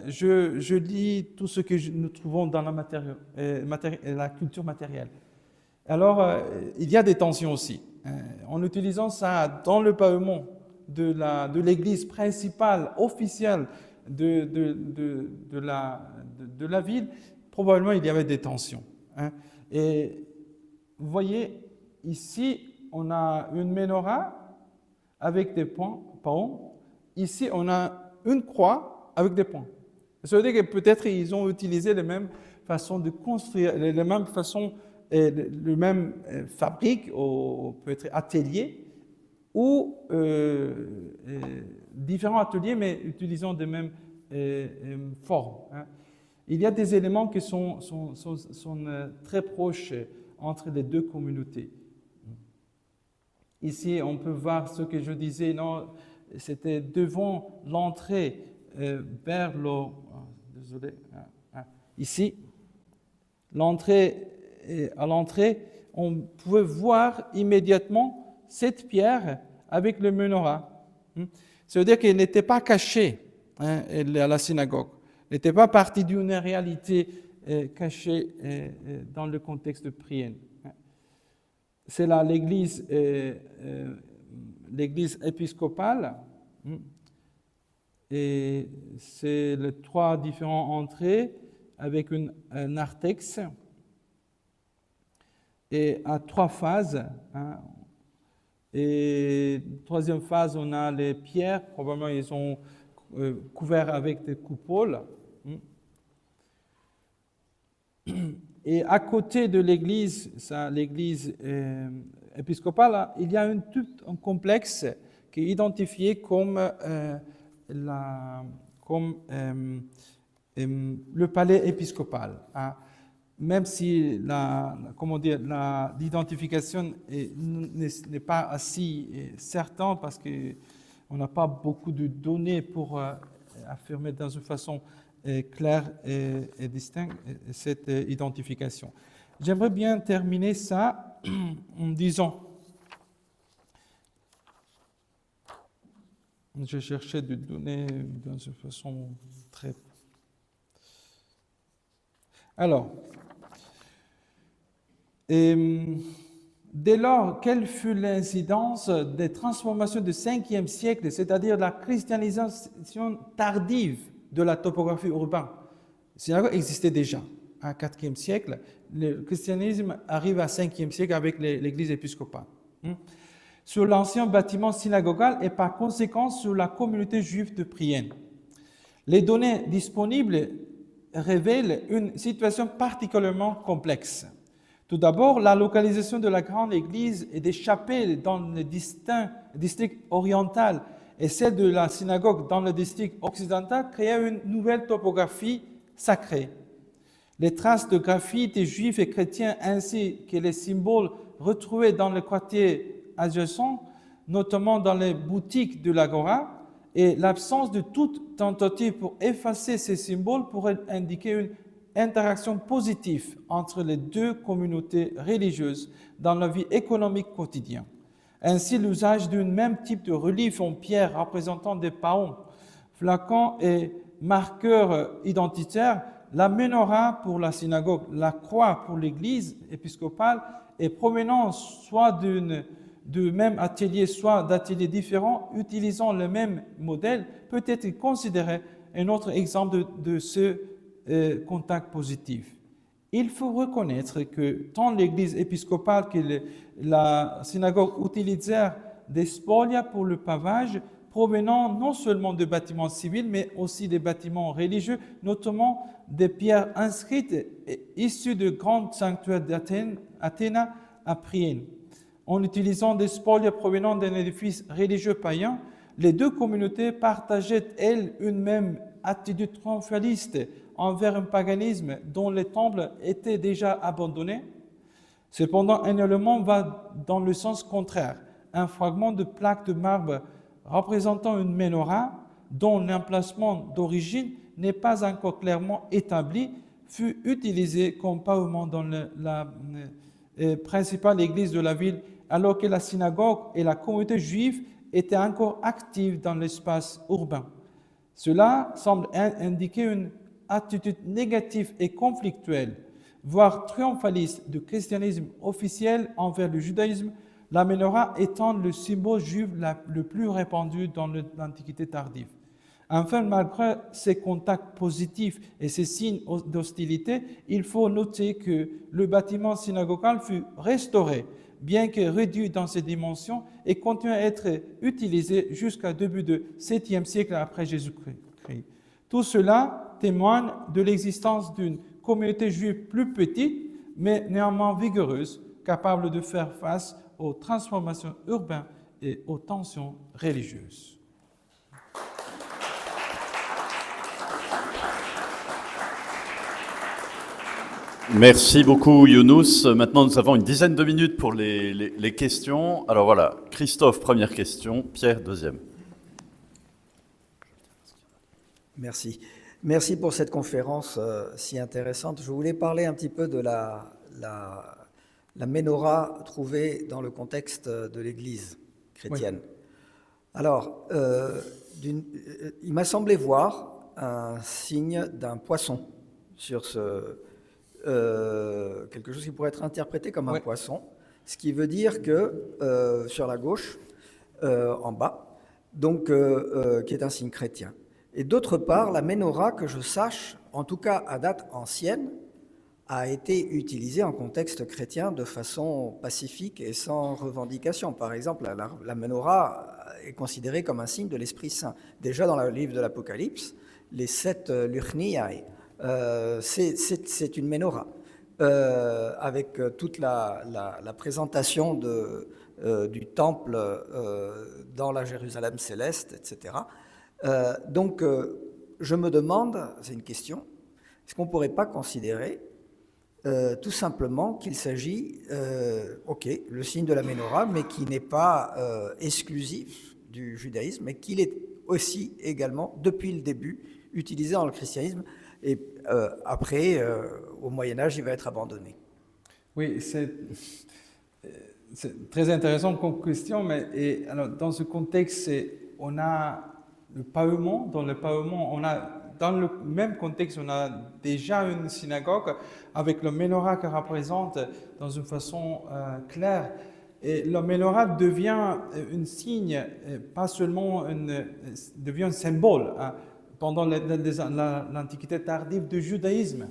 Je lis tout ce que nous trouvons dans la culture matérielle. Alors, il y a des tensions aussi. En utilisant ça dans le pavement de l'église principale, officielle de la ville, probablement il y avait des tensions. Et vous voyez, ici, on a une menorah avec des points. Ici, on a une croix avec des points. Ça veut dire que peut-être ils ont utilisé les mêmes façons de construire, les mêmes façons, le même fabrique, ou peut-être atelier, ou différents ateliers, mais utilisant les mêmes formes. Il y a des éléments qui sont très proches entre les deux communautés. Ici, on peut voir ce que je disais, non, c'était devant l'entrée vers désolé. Ici, à l'entrée, on pouvait voir immédiatement cette pierre avec le menorah. Ça veut dire qu'elle n'était pas cachée à la synagogue. Elle n'était pas partie d'une réalité cachée dans le contexte de prière. C'est là l'église épiscopale. Et c'est les trois différentes entrées avec un narthex. est à 3 phases. Hein. Et troisième phase, on a les pierres. Probablement, ils sont couverts avec des coupoles. Et à côté de l'église, l'église épiscopale, il y a tout un complexe qui est identifié comme, le palais épiscopal. Hein. Même si l'identification n'est pas assez certaine parce qu'on n'a pas beaucoup de données pour affirmer dans une façon claire et distincte cette identification. J'aimerais bien terminer ça en disant, je cherchais des données dans une façon très... Alors, dès lors, quelle fut l'incidence des transformations du 5e siècle, c'est-à-dire la christianisation tardive de la topographie urbaine? La synagogue existait déjà au 4e siècle. Le christianisme arrive au 5e siècle avec l'église épiscopale. Sur l'ancien bâtiment synagogal et par conséquent sur la communauté juive de Priene. Les données disponibles révèlent une situation particulièrement complexe. Tout d'abord, la localisation de la grande église et des chapelles dans le district oriental et celle de la synagogue dans le district occidental créaient une nouvelle topographie sacrée. Les traces de graffites juifs et chrétiens ainsi que les symboles retrouvés dans le quartier adjacent, notamment dans les boutiques de l'Agora, et l'absence de toute tentative pour effacer ces symboles pourrait indiquer une interaction positive entre les deux communautés religieuses dans la vie économique quotidienne. Ainsi, l'usage d'un même type de relief en pierre représentant des paons, flacons et marqueurs identitaires, la menorah pour la synagogue, la croix pour l'église épiscopale, et provenant soit du même atelier, soit d'ateliers différents, utilisant le même modèle, peut être considéré un autre exemple de ce contact positif. Il faut reconnaître que tant l'église épiscopale que la synagogue utilisèrent des spolia pour le pavage, provenant non seulement de bâtiments civils, mais aussi des bâtiments religieux, notamment des pierres inscrites issues de grands sanctuaires d'Athéna à Priene. En utilisant des spolia provenant d'un édifice religieux païen, les deux communautés partageaient, elles, une même attitude triomphaliste envers un paganisme dont les temples étaient déjà abandonnés. Cependant, un élément va dans le sens contraire. Un fragment de plaque de marbre représentant une menorah dont l'emplacement d'origine n'est pas encore clairement établi fut utilisé comme pavement dans la principale église de la ville, alors que la synagogue et la communauté juive étaient encore actives dans l'espace urbain. Cela semble indiquer une attitude négative et conflictuelle, voire triomphaliste du christianisme officiel envers le judaïsme, la menorah étant le symbole juif le plus répandu dans l'Antiquité tardive. Enfin, malgré ces contacts positifs et ces signes d'hostilité, il faut noter que le bâtiment synagogal fut restauré, bien que réduit dans ses dimensions, et continue à être utilisé jusqu'au début du 7e siècle après Jésus-Christ. Tout cela témoigne de l'existence d'une communauté juive plus petite, mais néanmoins vigoureuse, capable de faire face aux transformations urbaines et aux tensions religieuses. Merci beaucoup Younous. Maintenant nous avons une dizaine de minutes pour les questions. Alors voilà, Christophe, première question, Pierre, deuxième. Merci. Merci pour cette conférence si intéressante. Je voulais parler un petit peu de la menorah trouvée dans le contexte de l'Église chrétienne. Oui. Alors, il m'a semblé voir un signe d'un poisson sur quelque chose qui pourrait être interprété comme un poisson, ce qui veut dire que sur la gauche, en bas, donc qui est un signe chrétien. Et d'autre part, la menorah, que je sache, en tout cas à date ancienne, a été utilisé en contexte chrétien de façon pacifique et sans revendication. Par exemple, la menorah est considérée comme un signe de l'Esprit Saint. Déjà dans le livre de l'Apocalypse, les 7 Lurniae, c'est une menorah, avec toute la présentation du temple dans la Jérusalem céleste, etc. Donc, je me demande, c'est une question, est-ce qu'on ne pourrait pas considérer tout simplement qu'il s'agit, le signe de la menorah, mais qui n'est pas exclusif du judaïsme, mais qu'il est aussi également, depuis le début, utilisé dans le christianisme, et après, au Moyen-Âge, il va être abandonné. Oui, c'est très intéressant comme question, mais alors, dans ce contexte, on a le pavement. Dans le pavement, dans le même contexte, on a déjà une synagogue avec le menorah qui représente dans une façon claire. Et le menorah devient un signe, pas seulement devient un symbole pendant l'Antiquité tardive du judaïsme.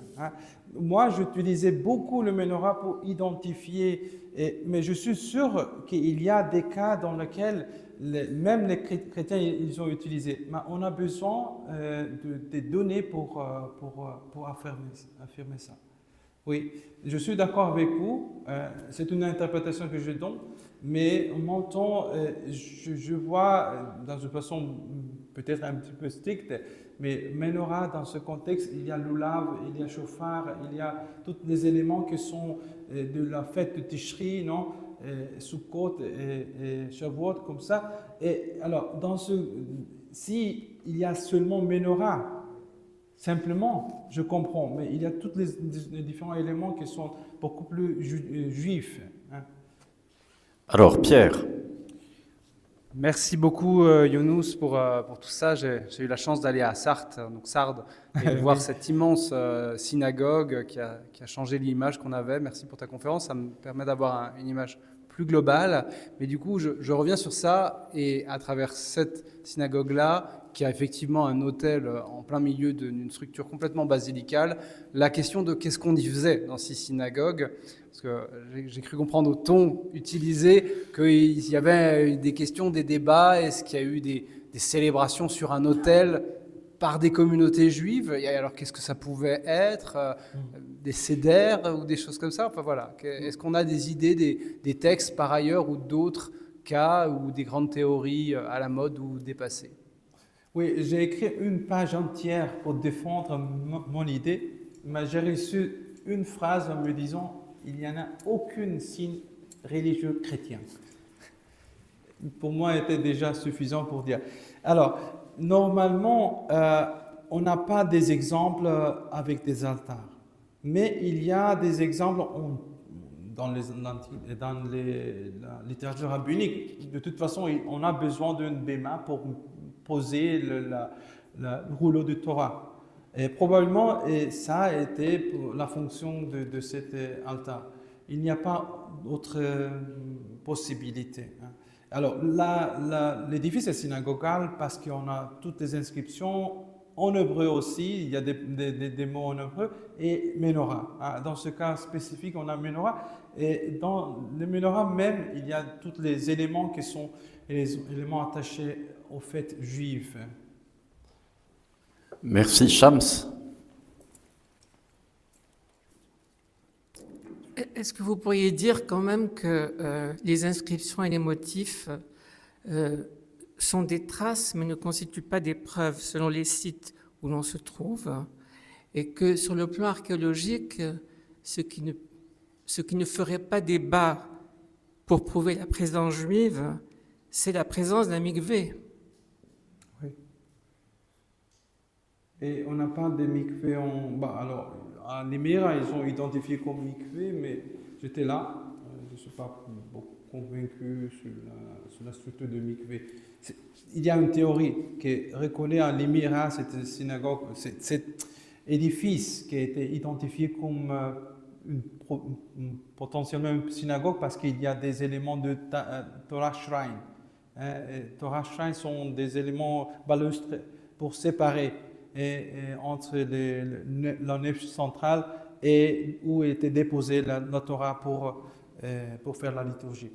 Moi, j'utilisais beaucoup le menorah pour identifier, mais je suis sûr qu'il y a des cas dans lesquels même les chrétiens ils ont utilisé. Mais on a besoin de données pour affirmer ça. Oui, je suis d'accord avec vous. C'est une interprétation que je donne, mais en même temps, je vois dans une façon peut-être un petit peu stricte, mais menorah dans ce contexte, il y a lulav, il y a chauffard, il y a tous les éléments qui sont de la fête de Tishri, non? Sukkot et Shavuot, comme ça. Et alors, si il y a seulement menorah, simplement, je comprends, mais il y a tous les différents éléments qui sont beaucoup plus juifs. Alors, Pierre. Merci beaucoup, Younous, pour tout ça. J'ai eu la chance d'aller à Sardes, et de voir cette immense synagogue qui a changé l'image qu'on avait. Merci pour ta conférence. Ça me permet d'avoir une image plus globale. Mais du coup, je reviens sur ça, et à travers cette synagogue-là, qui a effectivement un autel en plein milieu d'une structure complètement basilicale, la question de qu'est-ce qu'on y faisait dans ces synagogues, parce que j'ai cru comprendre au ton utilisé qu'il y avait des questions, des débats, est-ce qu'il y a eu des célébrations sur un autel par des communautés juives, et alors qu'est-ce que ça pouvait être, des sédères ou des choses comme ça, enfin voilà, est-ce qu'on a des idées, des textes par ailleurs, ou d'autres cas, ou des grandes théories à la mode ou dépassées? Oui, j'ai écrit une page entière pour défendre mon idée, mais j'ai reçu une phrase en me disant « il n'y en a aucun signe religieux chrétien ». Pour moi, c'était déjà suffisant pour dire. Alors, normalement, on n'a pas des exemples avec des altars, mais il y a des exemples dans la littérature rabbinique. De toute façon, on a besoin d'une béma pour poser le rouleau de Torah. Et probablement, ça a été pour la fonction de cet altar. Il n'y a pas d'autre possibilité. Alors, l'édifice est synagogal parce qu'on a toutes les inscriptions en hébreu aussi, il y a des mots en hébreu, et menorah. Dans ce cas spécifique, on a menorah, et dans le menorah même, il y a tous les éléments qui sont les éléments attachés aux fêtes juives. Merci, Shams. Est-ce que vous pourriez dire quand même que les inscriptions et les motifs sont des traces, mais ne constituent pas des preuves selon les sites où l'on se trouve, et que sur le plan archéologique, ce qui ne ferait pas débat pour prouver la présence juive, c'est la présence d'un mikvé. Oui. Et on n'a pas de mikvé alors, à Nemira, ils ont identifié comme mikvé, mais j'étais là, je ne suis pas beaucoup convaincu sur la structure de mikvé. Il y a une théorie qui reconnaît à Nemira, cette synagogue, cet édifice qui a été identifié comme potentiellement une synagogue parce qu'il y a des éléments de Torah Shrine. Torah Shrine sont des éléments balustres pour séparer entre la nef centrale et où était déposé la Torah pour faire la liturgie.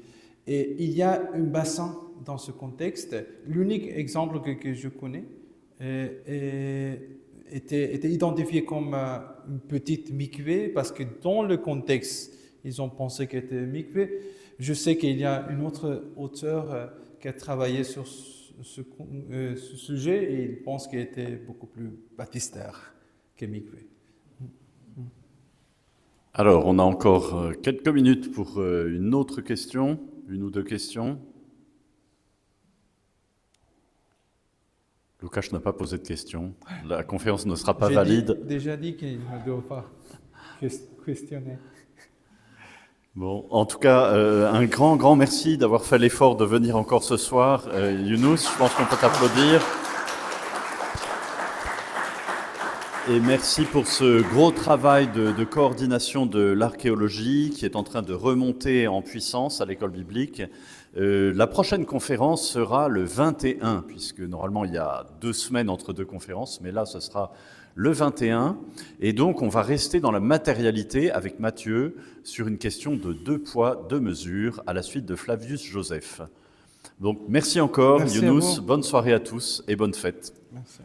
Et il y a un bassin dans ce contexte. L'unique exemple que je connais était identifié comme une petite mikvé, parce que dans le contexte, ils ont pensé qu'elle était mikvé. Je sais qu'il y a une autre auteur qui a travaillé sur ce sujet et il pense qu'elle était beaucoup plus baptistère que mikvé. Alors, on a encore quelques minutes pour une autre question, une ou deux questions. Lukáš n'a pas posé de questions. La conférence ne sera pas valide. J'ai déjà dit qu'il ne doit pas questionner. Bon, en tout cas, un grand merci d'avoir fait l'effort de venir encore ce soir. Younous, je pense qu'on peut t'applaudir. Et merci pour ce gros travail de coordination de l'archéologie qui est en train de remonter en puissance à l'école biblique. La prochaine conférence sera le 21, puisque normalement il y a 2 semaines entre 2 conférences, mais là ce sera le 21. Et donc on va rester dans la matérialité avec Mathieu sur une question de 2 poids, 2 mesures à la suite de Flavius Joseph. Donc merci encore, Younous, bonne soirée à tous et bonne fête. Merci.